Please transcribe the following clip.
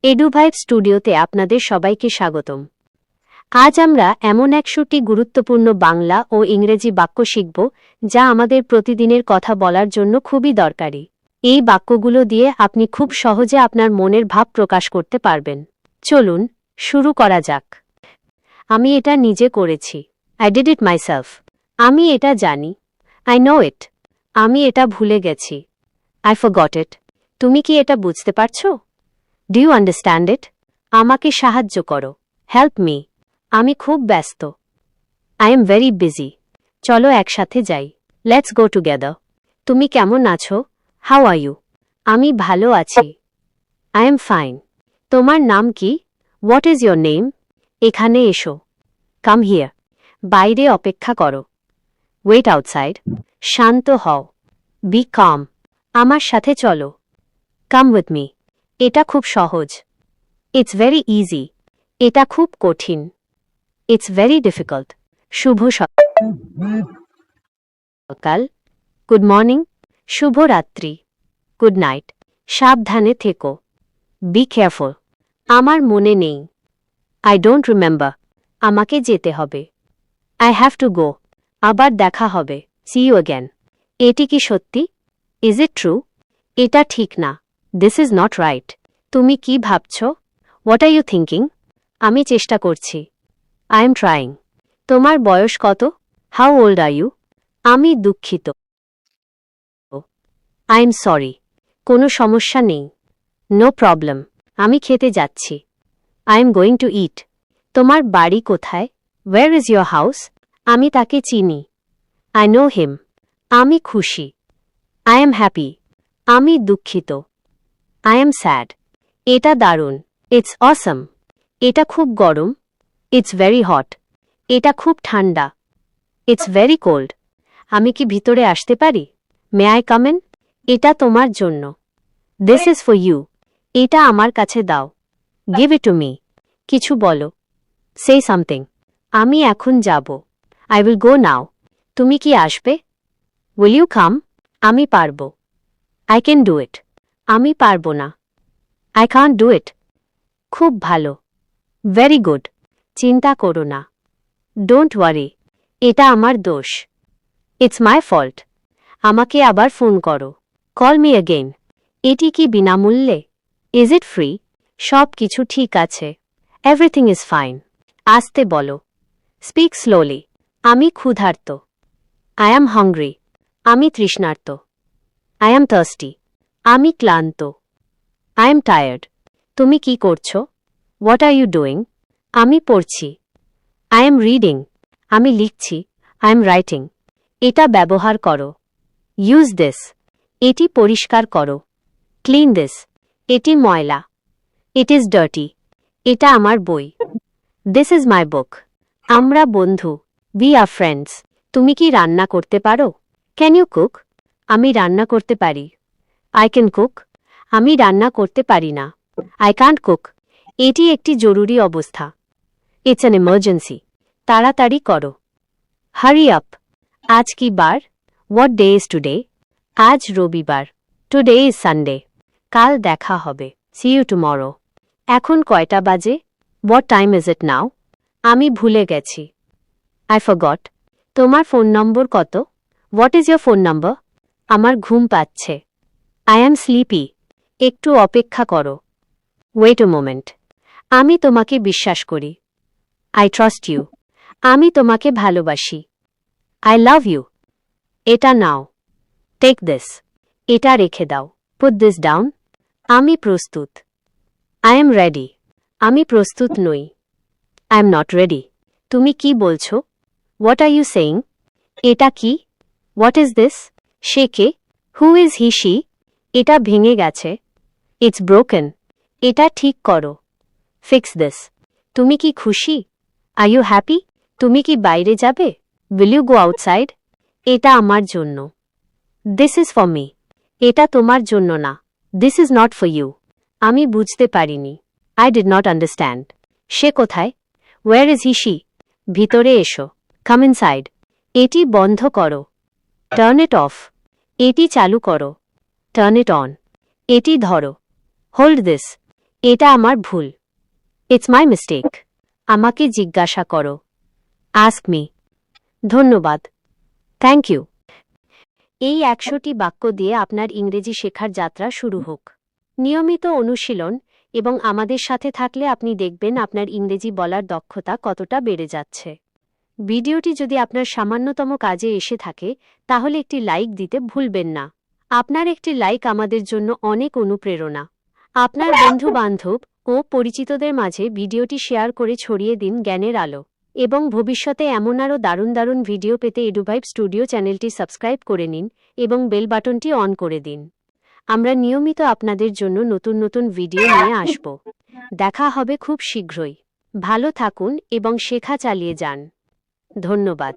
এডুভাইব স্টুডিওতে আপনাদের সবাইকে স্বাগতম। আজ আমরা এমন 100টি গুরুত্বপূর্ণ বাংলা ও ইংরেজি বাক্য শিখব যা আমাদের প্রতিদিনের কথা বলার জন্য খুবই দরকারি। এই বাক্যগুলো দিয়ে আপনি খুব সহজে আপনার মনের ভাব প্রকাশ করতে পারবেন। চলুন শুরু করা যাক। আমি এটা নিজে করেছি। I did it myself. আমি এটা জানি। I know it. আমি এটা ভুলে গেছি। I forgot it. তুমি কি এটা বুঝতে পারছো? Do you understand it? আমাকে সাহায্য করো। Help me. আমি খুব ব্যস্ত। I am very busy. চলো একসাথে যাই। Let's go together. তুমি কেমন আছো? How are you? আমি ভালো আছি। I am fine. তোমার নাম কি? What is your name? এখানে এসো। Come here. বাইরে অপেক্ষা করো। Wait outside. শান্ত হও। Be calm. আমার সাথে চলো। Come with me. এটা খুব সহজ। It's very easy. এটা খুব কঠিন। It's very difficult. শুভ সকাল। Good morning. শুভ রাত্রি। Good night. সাবধানে থেকো। Be careful. আমার মনে নেই। I don't remember. আমাকে যেতে হবে। I have to go. আবার দেখা হবে। See you again. এটি কি সত্যি? Is it true? এটা ঠিক না। This is not right. তুমি কি ভাবছ? What are you thinking? আমি চেষ্টা করছি। I am trying. তোমার বয়স কত? How old are you? আমি দুঃখিত। I am sorry. কোনো সমস্যা নেই। No problem. আমি খেতে যাচ্ছি। I am going to eat. তোমার বাড়ি কোথায়? Where is your house? আমি তাকে চিনি। I know him. আমি খুশি। I am happy. আমি দুঃখিত। I am sad. এটা দারুণ। It's awesome. এটা খুব গরম। It's very hot. এটা খুব ঠান্ডা। It's very cold. আমি কি ভিতরে আসতে পারি? May I come in? এটা তোমার জন্য। This is for you. এটা আমার কাছে দাও। Give it to me. কিছু বলো। Say something. আমি এখন যাব। I will go now. তুমি কি আসবে? Will you come? আমি পারব। I can do it. আমি পারব না। I can't do it. খুব ভালো। Very good. চিন্তা করো না। Don't worry. এটা আমার দোষ। It's my fault. আমাকে আবার ফোন করো। Call me again. এটি কি বিনামূল্যে? Is it free? সব কিছু ঠিক আছে। Everything is fine. আস্তে বলো। Speak slowly. আমি ক্ষুধার্ত। I am hungry. আমি তৃষ্ণার্ত। I am thirsty. আমি ক্লান্ত। I am tired. তুমি কি করছো? What are you doing? আমি পড়ছি। I am reading. আমি লিখছি। I am writing. এটা ব্যবহার করো। Use this. এটি পরিষ্কার করো। Clean this. এটি ময়লা। It is dirty. এটা আমার বই। This is my book. আমরা বন্ধু। We are friends. তুমি কি রান্না করতে পারো? Can you cook? আমি রান্না করতে পারি। I can cook. আমি রান্না করতে পারি না। I can't cook. এটি একটি জরুরি অবস্থা। It's an emergency. তাড়াতাড়ি করো। Hurry up. আজ কি বার? What day is today? আজ রবিবার। Today is Sunday. কাল দেখা হবে। See you tomorrow. এখন কয়টা বাজে? What time is it now? আমি ভুলে গেছি। I forgot. তোমার ফোন নম্বর কত? What is your phone number? আমার ঘুম পাচ্ছে। I am sleepy. একটু অপেক্ষা করো। Wait a moment. আমি তোমাকে বিশ্বাস করি। I trust you. আমি তোমাকে ভালোবাসি। I love you. এটা নাও। Take this. এটা রেখে দাও। Put this down. আমি প্রস্তুত। I am ready. আমি প্রস্তুত নই। I am not ready. তুমি কি বলছো? What are you saying? এটা কি? What is this? সে কে? Who is he she? এটা ভেঙে গেছে। It's broken. এটা ঠিক করো। Fix this. তুমি কি খুশি? Are you happy? তুমি কি বাইরে যাবে? Will you go outside? এটা আমার জন্য। This is for me. এটা তোমার জন্য না। This is not for you. আমি বুঝতে পারিনি। I did not understand. সে কোথায়? Where is he she? ভিতরে এসো। Come inside. এটি বন্ধ করো। Turn it off. এটি চালু করো। Turn it on. এটি ধরো। Hold this. এটা আমার ভুল। It's my mistake. আমাকে জিজ্ঞাসা করো। Ask me. ধন্যবাদ। Thank you. এই ১০০টি বাক্য দিয়ে আপনার ইংরেজি শেখার যাত্রা শুরু হোক। নিয়মিত অনুশীলন এবং আমাদের সাথে থাকলে আপনি দেখবেন আপনার ইংরেজি বলার দক্ষতা কতটা বেড়ে যাচ্ছে। ভিডিওটি যদি আপনার সামান্যতম কাজে এসে থাকে তাহলে একটি লাইক দিতে ভুলবেন না। আপনার একটি লাইক আমাদের জন্য অনেক অনুপ্রেরণা। আপনার বন্ধু-বান্ধব ও পরিচিতদের মাঝে ভিডিওটি শেয়ার করে ছড়িয়ে দিন জ্ঞানের আলো। এবং ভবিষ্যতে এমন আরও দারুণ দারুণ ভিডিও পেতে এডুভাইব স্টুডিও চ্যানেলটি সাবস্ক্রাইব করে নিন এবং বেল বাটনটি অন করে দিন। আমরা নিয়মিত আপনাদের জন্য নতুন নতুন ভিডিও নিয়ে আসব। দেখা হবে খুব শীঘ্রই। ভালো থাকুন এবং শেখা চালিয়ে যান। ধন্যবাদ।